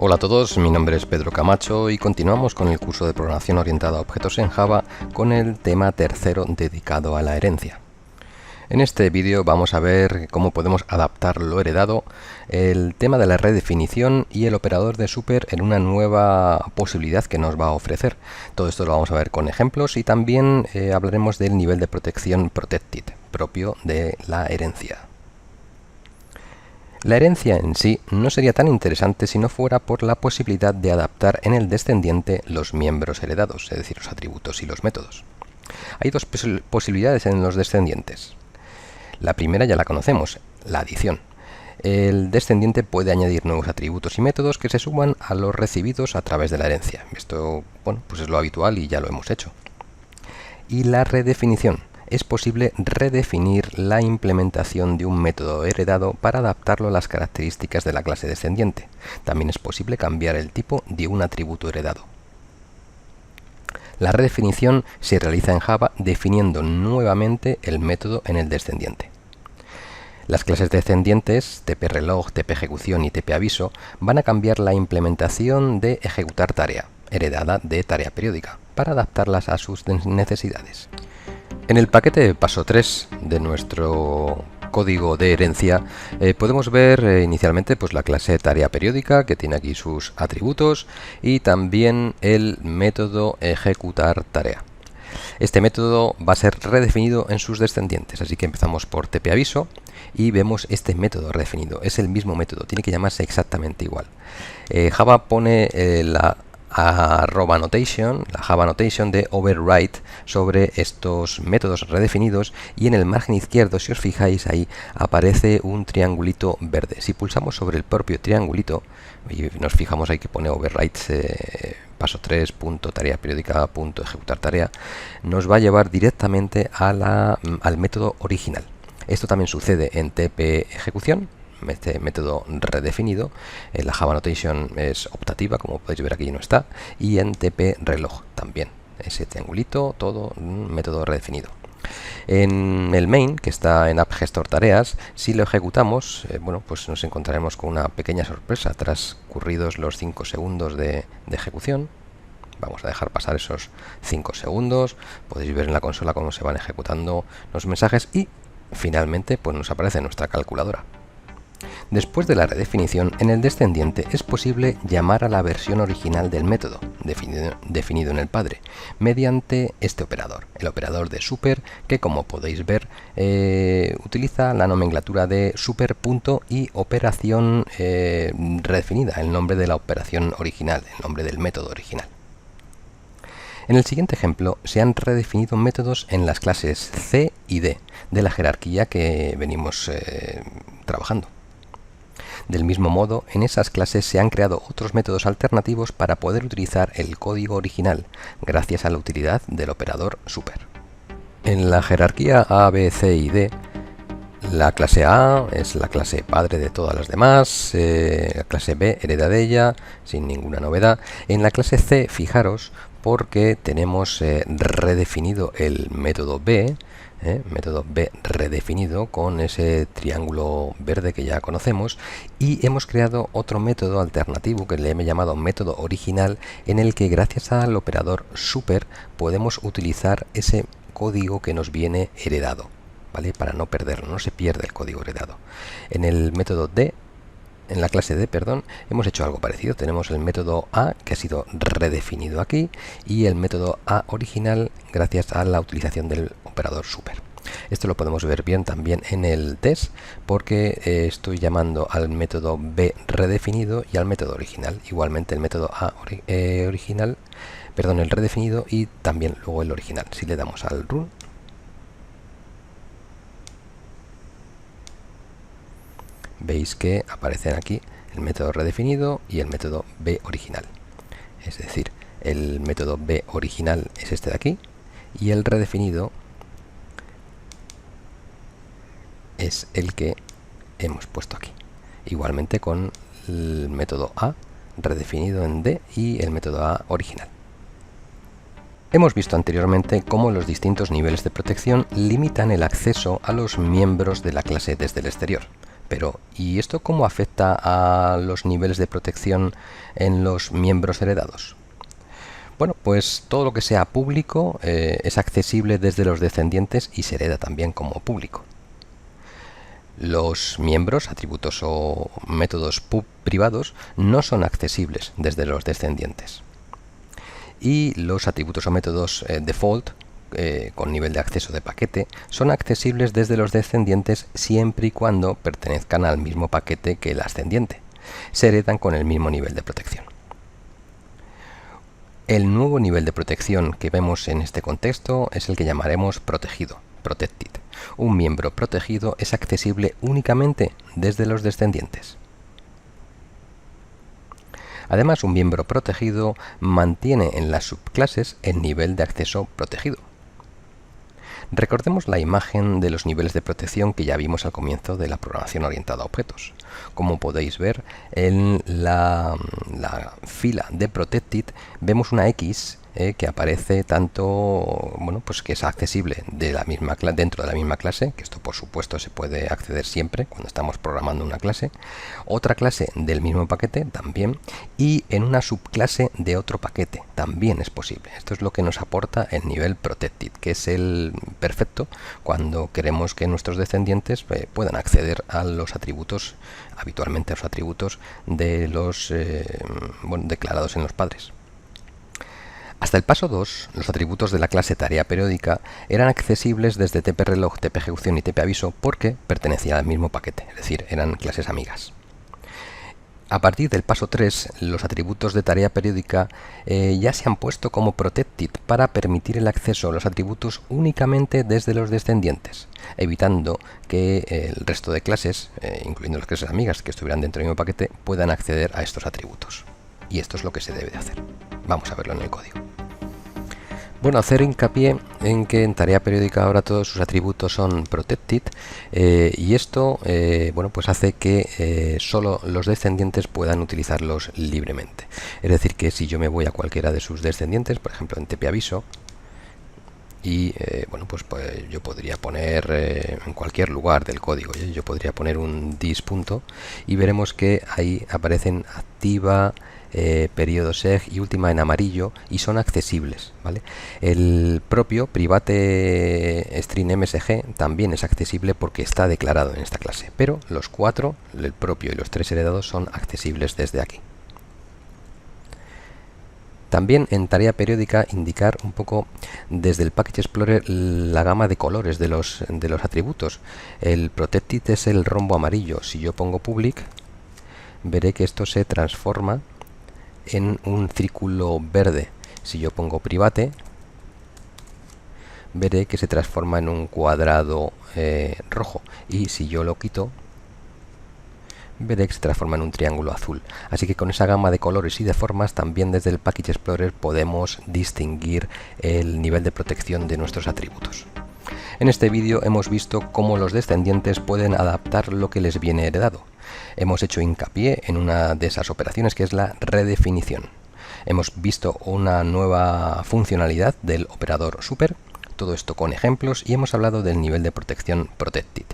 Hola a todos, mi nombre es Pedro Camacho y continuamos con el curso de programación orientada a objetos en Java con el tema tercero dedicado a la herencia. En este vídeo vamos a ver cómo podemos adaptar lo heredado, el tema de la redefinición y el operador de super en una nueva posibilidad que nos va a ofrecer. Todo esto lo vamos a ver con ejemplos y también hablaremos del nivel de protección protected propio de la herencia. La herencia en sí no sería tan interesante si no fuera por la posibilidad de adaptar en el descendiente los miembros heredados, es decir, los atributos y los métodos. Hay dos posibilidades en los descendientes. La primera ya la conocemos, la adición. El descendiente puede añadir nuevos atributos y métodos que se suman a los recibidos a través de la herencia. Esto, bueno, pues es lo habitual y ya lo hemos hecho. Y la redefinición. Es posible redefinir la implementación de un método heredado para adaptarlo a las características de la clase descendiente. También es posible cambiar el tipo de un atributo heredado. La redefinición se realiza en Java definiendo nuevamente el método en el descendiente. Las clases descendientes, TP-reloj, TP-ejecución y TP-aviso, van a cambiar la implementación de ejecutar tarea, heredada de tarea periódica, para adaptarlas a sus necesidades. En el paquete paso 3 de nuestro código de herencia podemos ver inicialmente pues, la clase tarea periódica, que tiene aquí sus atributos, y también el método ejecutar tarea. Este método va a ser redefinido en sus descendientes, así que empezamos por TP-aviso y vemos este método redefinido. Es el mismo método, tiene que llamarse exactamente igual. Java pone la arroba notation, la Java notation de override sobre estos métodos redefinidos, y en el margen izquierdo, si os fijáis ahí, aparece un triangulito verde. Si pulsamos sobre el propio triangulito y nos fijamos ahí que pone override paso 3, punto tarea periódica, punto ejecutar tarea, nos va a llevar directamente a al método original. Esto también sucede en TP ejecución. Este método redefinido, la Java Notation es optativa, como podéis ver aquí no está, y en TP-reloj también, ese triangulito, todo un método redefinido. En el main, que está en app-gestor-tareas, si lo ejecutamos, bueno, pues nos encontraremos con una pequeña sorpresa. Transcurridos los 5 segundos de ejecución, vamos a dejar pasar esos 5 segundos, podéis ver en la consola cómo se van ejecutando los mensajes y finalmente pues nos aparece nuestra calculadora. Después de la redefinición, en el descendiente es posible llamar a la versión original del método, definido en el padre, mediante este operador, el operador de super, que como podéis ver utiliza la nomenclatura de super punto y operación redefinida, el nombre de la operación original, el nombre del método original. En el siguiente ejemplo se han redefinido métodos en las clases C y D de la jerarquía que venimos trabajando. Del mismo modo, en esas clases se han creado otros métodos alternativos para poder utilizar el código original, gracias a la utilidad del operador super. En la jerarquía A, B, C y D, la clase A es la clase padre de todas las demás, la clase B hereda de ella, sin ninguna novedad. En la clase C, fijaros, porque tenemos redefinido el método B redefinido con ese triángulo verde que ya conocemos, y hemos creado otro método alternativo que le he llamado método original, en el que gracias al operador super podemos utilizar ese código que nos viene heredado, ¿vale? Para no perderlo, no se pierde el código heredado. En el método D, en la clase D, perdón, hemos hecho algo parecido. Tenemos el método A, que ha sido redefinido aquí, y el método A original gracias a la utilización del operador super. Esto lo podemos ver bien también en el test, porque estoy llamando al método B redefinido y al método original. Igualmente el método A original, perdón, el redefinido, y también luego el original. Si le damos al run, veis que aparecen aquí el método redefinido y el método B original. Es decir, el método B original es este de aquí y el redefinido es el que hemos puesto aquí. Igualmente con el método A redefinido en D y el método A original. Hemos visto anteriormente cómo los distintos niveles de protección limitan el acceso a los miembros de la clase desde el exterior. Pero, ¿y esto cómo afecta a los niveles de protección en los miembros heredados? Bueno, pues todo lo que sea público es accesible desde los descendientes y se hereda también como público. Los miembros, atributos o métodos privados no son accesibles desde los descendientes. Y los atributos o métodos default con nivel de acceso de paquete son accesibles desde los descendientes siempre y cuando pertenezcan al mismo paquete que el ascendiente. Se heredan con el mismo nivel de protección. El nuevo nivel de protección que vemos en este contexto es el que llamaremos protegido, protected. Un miembro protegido es accesible únicamente desde los descendientes. Además, un miembro protegido mantiene en las subclases el nivel de acceso protegido. Recordemos la imagen de los niveles de protección que ya vimos al comienzo de la programación orientada a objetos. Como podéis ver, en la fila de Protected vemos una X que aparece tanto, pues que es accesible dentro de la misma clase, que esto por supuesto se puede acceder siempre cuando estamos programando una clase, otra clase del mismo paquete también, y en una subclase de otro paquete también es posible. Esto es lo que nos aporta el nivel Protected, que es el perfecto cuando queremos que nuestros descendientes puedan acceder a los atributos, habitualmente a los atributos de los declarados en los padres. Hasta el paso 2, los atributos de la clase tarea periódica eran accesibles desde tpreloj, tepejecución y tepeaviso porque pertenecían al mismo paquete, es decir, eran clases amigas. A partir del paso 3, los atributos de tarea periódica ya se han puesto como protected para permitir el acceso a los atributos únicamente desde los descendientes, evitando que el resto de clases, incluyendo las clases amigas que estuvieran dentro del mismo paquete, puedan acceder a estos atributos. Y esto es lo que se debe de hacer. Vamos a verlo en el código. Bueno, hacer hincapié en que en tarea periódica ahora todos sus atributos son protected y esto pues hace que solo los descendientes puedan utilizarlos libremente. Es decir, que si yo me voy a cualquiera de sus descendientes, por ejemplo en tepeaviso, y pues yo podría poner en cualquier lugar del código, yo podría poner un dis punto y veremos que ahí aparecen activa, periodo seg y última en amarillo y son accesibles, ¿vale? El propio private string msg también es accesible porque está declarado en esta clase, pero los 4, el propio y los 3 heredados, son accesibles desde aquí. También en tarea periódica indicar un poco desde el Package Explorer la gama de colores de los atributos. El protected es el rombo amarillo. Si yo pongo public, veré que esto se transforma en un círculo verde. Si yo pongo private, veré que se transforma en un cuadrado rojo. Y si yo lo quito, veré que se transforma en un triángulo azul. Así que con esa gama de colores y de formas también desde el Package Explorer podemos distinguir el nivel de protección de nuestros atributos. En este vídeo hemos visto cómo los descendientes pueden adaptar lo que les viene heredado. Hemos hecho hincapié en una de esas operaciones que es la redefinición. Hemos visto una nueva funcionalidad del operador super, todo esto con ejemplos, y hemos hablado del nivel de protección protected.